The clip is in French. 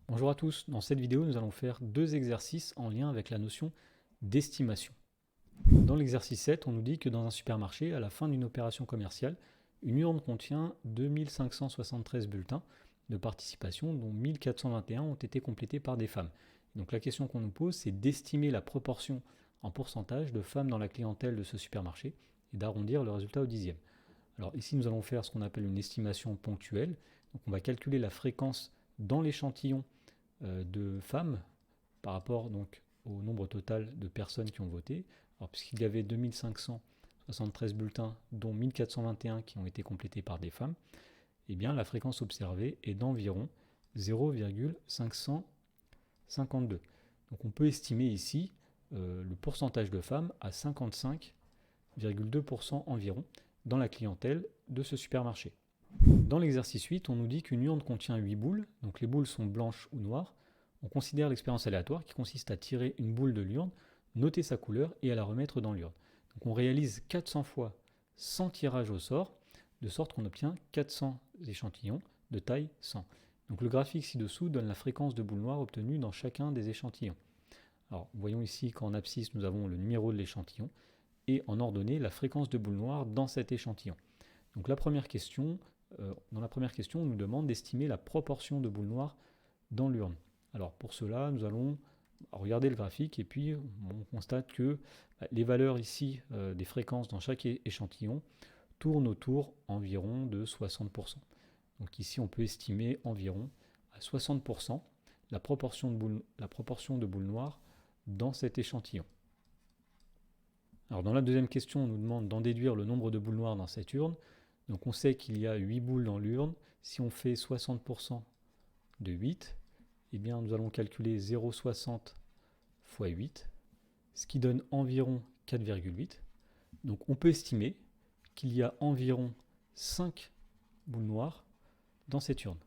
Bonjour à tous, dans cette vidéo nous allons faire deux exercices en lien avec la notion d'estimation. Dans l'exercice 7, on nous dit que dans un supermarché, à la fin d'une opération commerciale, une urne contient 2573 bulletins de participation dont 1421 ont été complétés par des femmes. Donc la question qu'on nous pose, c'est d'estimer la proportion en pourcentage de femmes dans la clientèle de ce supermarché et d'arrondir le résultat au dixième. Alors ici nous allons faire ce qu'on appelle une estimation ponctuelle. Donc on va calculer la fréquence dans l'échantillon de femmes par rapport donc au nombre total de personnes qui ont voté. Alors puisqu'il y avait 2573 bulletins, dont 1421 qui ont été complétés par des femmes, eh bien la fréquence observée est d'environ 0,552. Donc on peut estimer ici le pourcentage de femmes à 55,2% environ dans la clientèle de ce supermarché. Dans l'exercice 8, on nous dit qu'une urne contient 8 boules, donc les boules sont blanches ou noires. On considère l'expérience aléatoire qui consiste à tirer une boule de l'urne, noter sa couleur et à la remettre dans l'urne. Donc on réalise 400 fois 100 tirages au sort, de sorte qu'on obtient 400 échantillons de taille 100. Donc le graphique ci-dessous donne la fréquence de boules noires obtenues dans chacun des échantillons. Alors voyons ici qu'en abscisse nous avons le numéro de l'échantillon et en ordonnée la fréquence de boules noires dans cet échantillon. Donc dans la première question, on nous demande d'estimer la proportion de boules noires dans l'urne. Alors pour cela, nous allons regarder le graphique et puis on constate que les valeurs ici des fréquences dans chaque échantillon tournent autour environ de 60%. Donc ici, on peut estimer environ à 60% la proportion de boules noires dans cet échantillon. Alors dans la deuxième question, on nous demande d'en déduire le nombre de boules noires dans cette urne. Donc on sait qu'il y a 8 boules dans l'urne. Si on fait 60% de 8, eh bien nous allons calculer 0,60 fois 8, ce qui donne environ 4,8. Donc on peut estimer qu'il y a environ 5 boules noires dans cette urne.